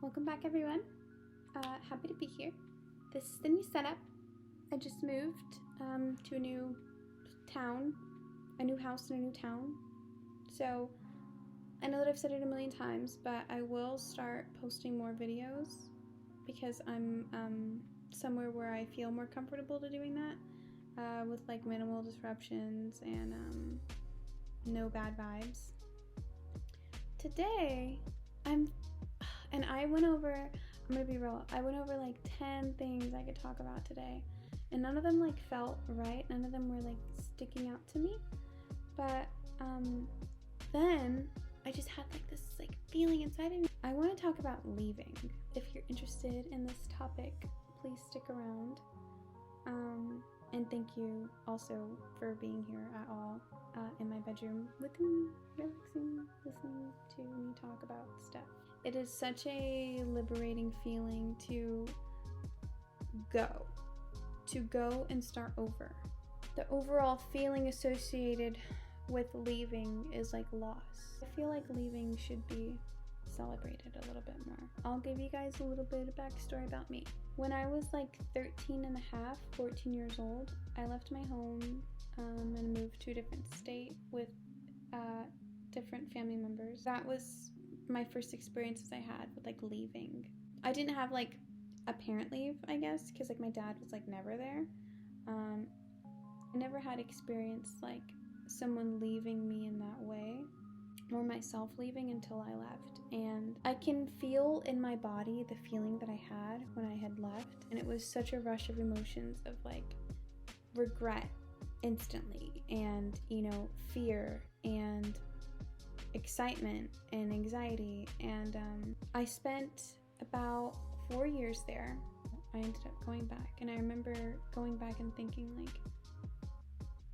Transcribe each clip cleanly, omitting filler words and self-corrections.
Welcome back, everyone. Happy to be here. This is the new setup. I just moved to a new town, a new house in a new town. So I know that I've said it a million times, but I will start posting more videos because I'm somewhere where I feel more comfortable to doing that with like minimal disruptions and no bad vibes. Today, I'm gonna be real, I went over like 10 things I could talk about today, and none of them like felt right, none of them were like sticking out to me, but then I just had like this like feeling inside of me. I want to talk about leaving. If you're interested in this topic, please stick around, and thank you also for being here at all in my bedroom with me, relaxing, listening to me talk about stuff. It is such a liberating feeling to go and start over. The overall feeling associated with leaving is like loss. I feel like leaving should be celebrated a little bit more. I'll give you guys a little bit of backstory about me. When I was like 13 and a half, 14 years old, I left my home and moved to a different state with different family members. That was my first experiences I had with like leaving. I didn't have like a parent leave, I guess, because like my dad was like never there. I never had experience like someone leaving me in that way, or myself leaving until I left. And I can feel in my body the feeling that I had when I had left, and it was such a rush of emotions of like regret instantly, and fear and excitement and anxiety. And I spent about 4 years there. I ended up going back, and I remember going back and thinking like,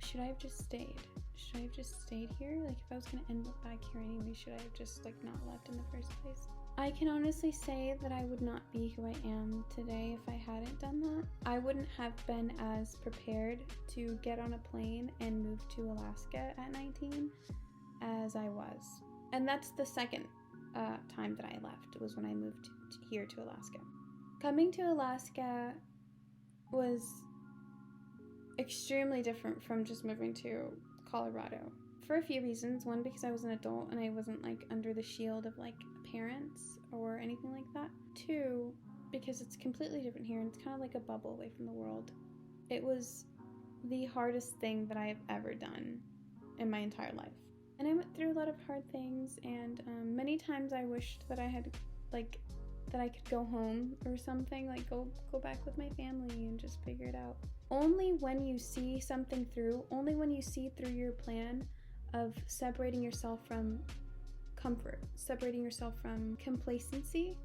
should I have just stayed? Should I have just stayed here? Like, if I was gonna end up back here anyway, should I have just like not left in the first place? I can honestly say that I would not be who I am today if I hadn't done that. I wouldn't have been as prepared to get on a plane and move to Alaska at 19 as I was. And that's the second time that I left. It was when I moved here to Alaska. Coming to Alaska was extremely different from just moving to Colorado for a few reasons. One, because I was an adult and I wasn't like under the shield of like parents or anything like that. Two, because it's completely different here and it's kind of like a bubble away from the world. It was the hardest thing that I have ever done in my entire life. And I went through a lot of hard things, and many times I wished that I had like that I could go home or something, like go back with my family and just figure it out. Only when you see something through, only when you see through your plan of separating yourself from comfort, separating yourself from complacency,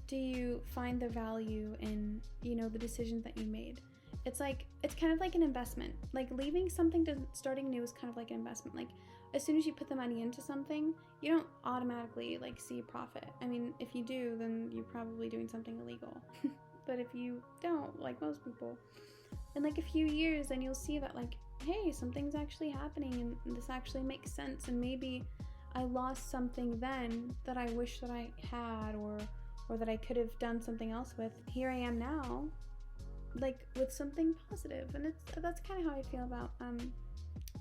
do you find the value in, the decisions that you made. It's kind of like an investment. Like leaving something to starting new is kind of like an investment. Like as soon as you put the money into something, you don't automatically like see a profit. I mean, if you do, then you're probably doing something illegal. But if you don't, like most people, in like a few years, then you'll see that like, hey, something's actually happening and this actually makes sense, and maybe I lost something then that I wish that I had or that I could have done something else with. Here I am now, like with something positive. And that's kind of how I feel about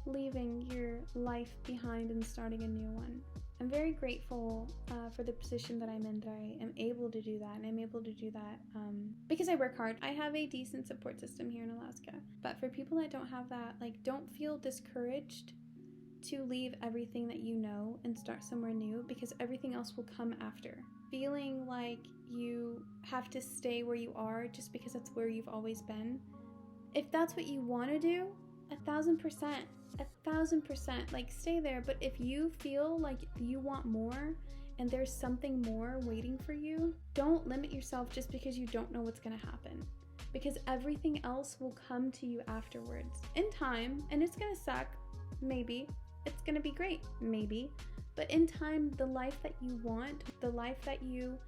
leaving your life behind and starting a new one. I'm very grateful for the position that I'm in, that I am able to do that, and I'm able to do that because I work hard. I have a decent support system here in Alaska, but for people that don't have that, like, don't feel discouraged to leave everything that you know and start somewhere new, because everything else will come after. Feeling like you have to stay where you are just because that's where you've always been, if that's what you want to do, 1,000%, like stay there. But if you feel like you want more and there's something more waiting for you, don't limit yourself just because you don't know what's going to happen, because everything else will come to you afterwards in time. And it's going to suck, maybe. It's going to be great, maybe. But in time, the life that you want, the life that you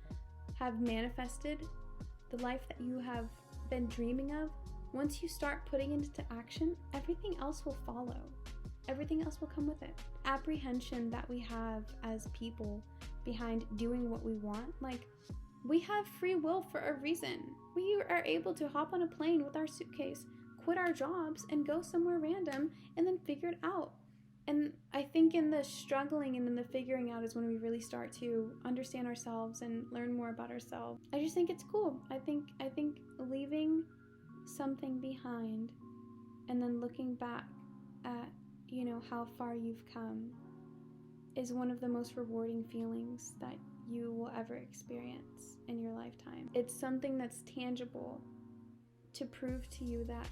have manifested, the life that you have been dreaming of, once you start putting it into action, everything else will follow. Everything else will come with it. Apprehension that we have as people behind doing what we want, like We have free will for a reason. We are able to hop on a plane with our suitcase, quit our jobs, and go somewhere random and then figure it out. And I think in the struggling and in the figuring out is when we really start to understand ourselves and learn more about ourselves. I just think it's cool. I think leaving something behind and then looking back at, how far you've come is one of the most rewarding feelings that you will ever experience in your lifetime. It's something that's tangible to prove to you that,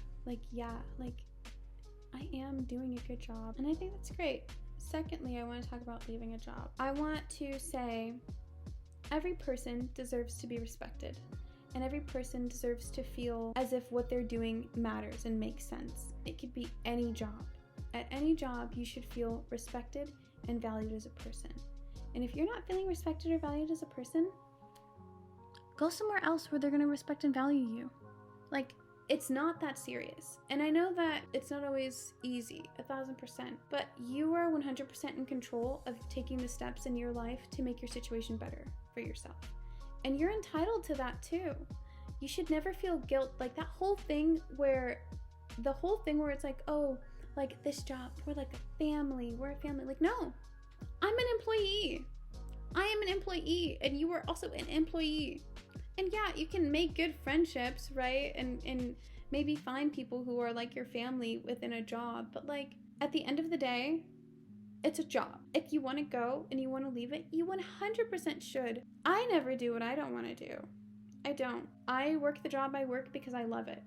I am doing a good job. And I think that's great. Secondly, I want to talk about leaving a job. I want to say every person deserves to be respected. And every person deserves to feel as if what they're doing matters and makes sense. It could be any job. At any job, you should feel respected and valued as a person. And if you're not feeling respected or valued as a person, go somewhere else where they're going to respect and value you. It's not that serious. And I know that it's not always easy, 1,000%, but you are 100% in control of taking the steps in your life to make your situation better for yourself. And you're entitled to that too. You should never feel guilt. That whole thing where it's this job, we're like a family, we're a family. No, I'm an employee. I am an employee, and you are also an employee. And yeah, you can make good friendships, right? And maybe find people who are like your family within a job. But at the end of the day, it's a job. If you want to go and you want to leave it, you 100% should. I never do what I don't want to do. I don't. I work the job I work because I love it.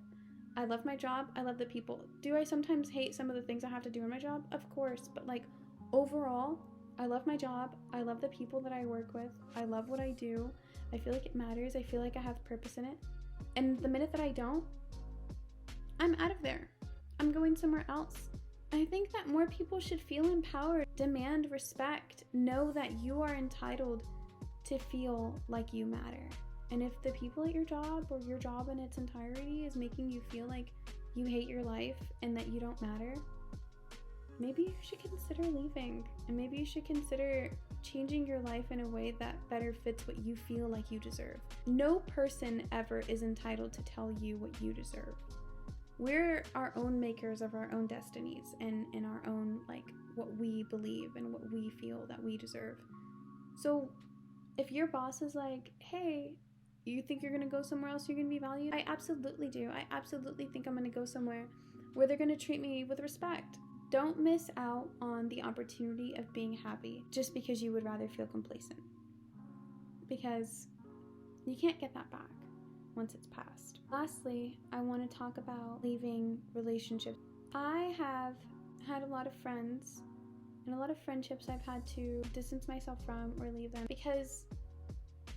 I love my job. I love the people. Do I sometimes hate some of the things I have to do in my job? Of course. But overall, I love my job. I love the people that I work with. I love what I do. I feel like it matters. I feel like I have purpose in it. And the minute that I don't, I'm out of there. I'm going somewhere else. I think that more people should feel empowered, demand respect, know that you are entitled to feel like you matter. And if the people at your job or your job in its entirety is making you feel like you hate your life and that you don't matter, maybe you should consider leaving. And maybe you should consider changing your life in a way that better fits what you feel like you deserve. No person ever is entitled to tell you what you deserve. We're our own makers of our own destinies and our own, what we believe and what we feel that we deserve. So if your boss is like, hey, you think you're going to go somewhere else you're going to be valued? I absolutely do. I absolutely think I'm going to go somewhere where they're going to treat me with respect. Don't miss out on the opportunity of being happy just because you would rather feel complacent. Because you can't get that back once it's past. Lastly, I want to talk about leaving relationships. I have had a lot of friends and a lot of friendships I've had to distance myself from or leave them because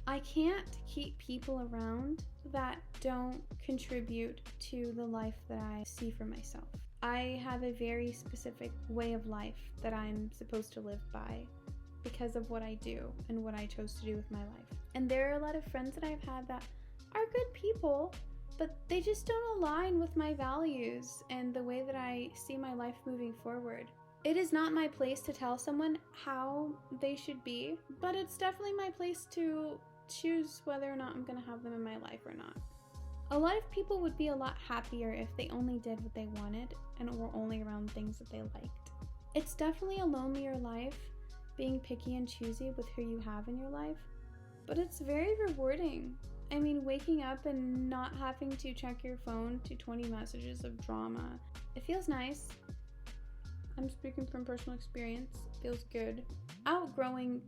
I can't keep people around that don't contribute to the life that I see for myself. I have a very specific way of life that I'm supposed to live by because of what I do and what I chose to do with my life. And there are a lot of friends that I've had that are good people, but they just don't align with my values and the way that I see my life moving forward. It is not my place to tell someone how they should be, but it's definitely my place to choose whether or not I'm going to have them in my life or not. A lot of people would be a lot happier if they only did what they wanted and were only around things that they liked. It's definitely a lonelier life, being picky and choosy with who you have in your life, but it's very rewarding. I mean, waking up and not having to check your phone to 20 messages of drama, it feels nice. I'm speaking from personal experience. It feels good. Outgrowing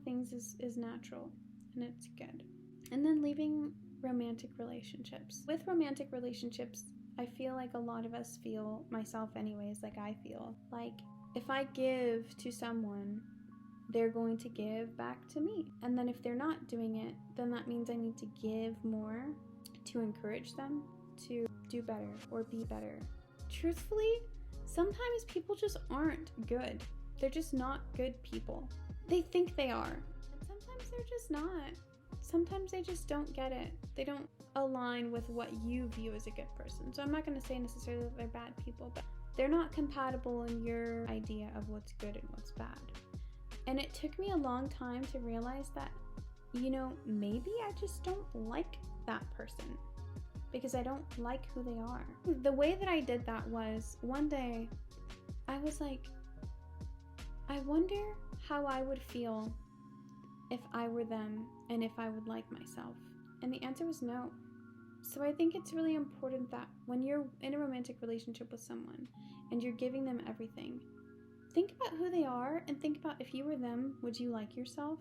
things is natural, and it's good. And then leaving romantic relationships. With romantic relationships, I feel like a lot of us feel, myself anyways, like I feel like if I give to someone, they're going to give back to me. And then if they're not doing it, then that means I need to give more to encourage them to do better or be better. Truthfully, sometimes people just aren't good. They're just not good people. They think they are. And sometimes they're just not. Sometimes they just don't get it. They don't align with what you view as a good person. So I'm not going to say necessarily that they're bad people, but they're not compatible in your idea of what's good and what's bad. And it took me a long time to realize that you know, maybe I just don't like that person because I don't like who they are. The way that I did that was one day I was like, I wonder how I would feel if I were them and if I would like myself. And the answer was no. So I think it's really important that when you're in a romantic relationship with someone and you're giving them everything, think about who they are and think about if you were them, would you like yourself?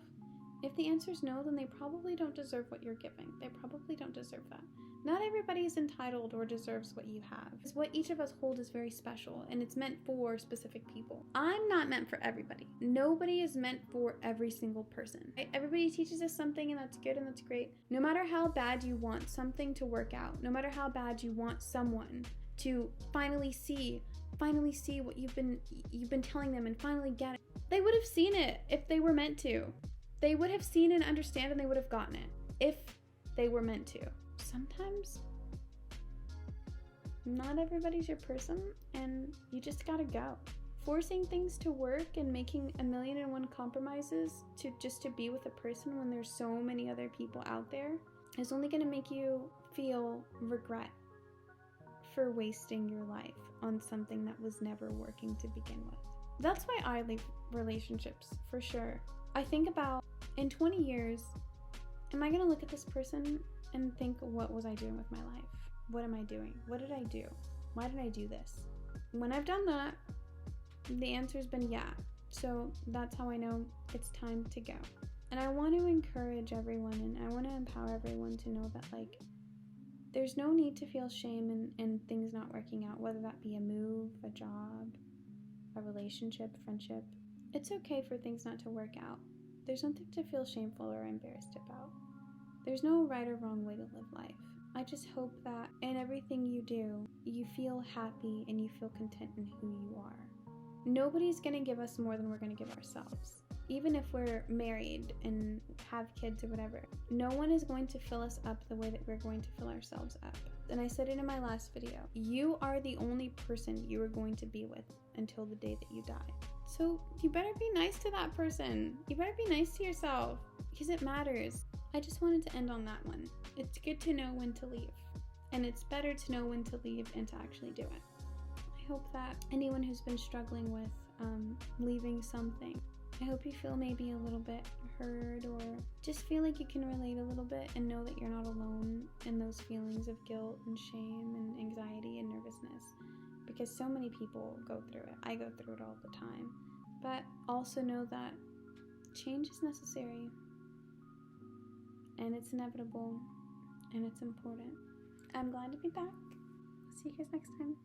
If the answer is no, then they probably don't deserve what you're giving. They probably don't deserve that. Not everybody is entitled or deserves what you have. What each of us hold is very special, and it's meant for specific people. I'm not meant for everybody. Nobody is meant for every single person. Right? Everybody teaches us something, and that's good and that's great. No matter how bad you want something to work out, no matter how bad you want someone to finally see what you've been telling them and finally get it, they would have seen it if they were meant to. They would have seen and understand, and they would have gotten it if they were meant to. Sometimes not everybody's your person, and you just gotta go. Forcing things to work and making 1,000,001 compromises to be with a person when there's so many other people out there is only gonna make you feel regret for wasting your life on something that was never working to begin with. That's why I leave relationships, for sure. I think about, in 20 years, am I gonna look at this person and think, what was I doing with my life? What am I doing? What did I do? Why did I do this? When I've done that, the answer's been yeah. So that's how I know it's time to go. And I want to encourage everyone, and I want to empower everyone to know that, like, there's no need to feel shame in things not working out, whether that be a move, a job, a relationship, friendship. It's okay for things not to work out. There's nothing to feel shameful or embarrassed about. There's no right or wrong way to live life. I just hope that in everything you do, you feel happy and you feel content in who you are. Nobody's gonna give us more than we're gonna give ourselves. Even if we're married and have kids or whatever, no one is going to fill us up the way that we're going to fill ourselves up. And I said it in my last video, you are the only person you are going to be with until the day that you die. So you better be nice to that person. You better be nice to yourself because it matters. I just wanted to end on that one. It's good to know when to leave, and it's better to know when to leave and to actually do it. I hope that anyone who's been struggling with leaving something, I hope you feel maybe a little bit heard, or just feel like you can relate a little bit and know that you're not alone in those feelings of guilt and shame and anxiety and nervousness, because so many people go through it. I go through it all the time. But also know that change is necessary, and it's inevitable, and it's important. I'm glad to be back. See you guys next time.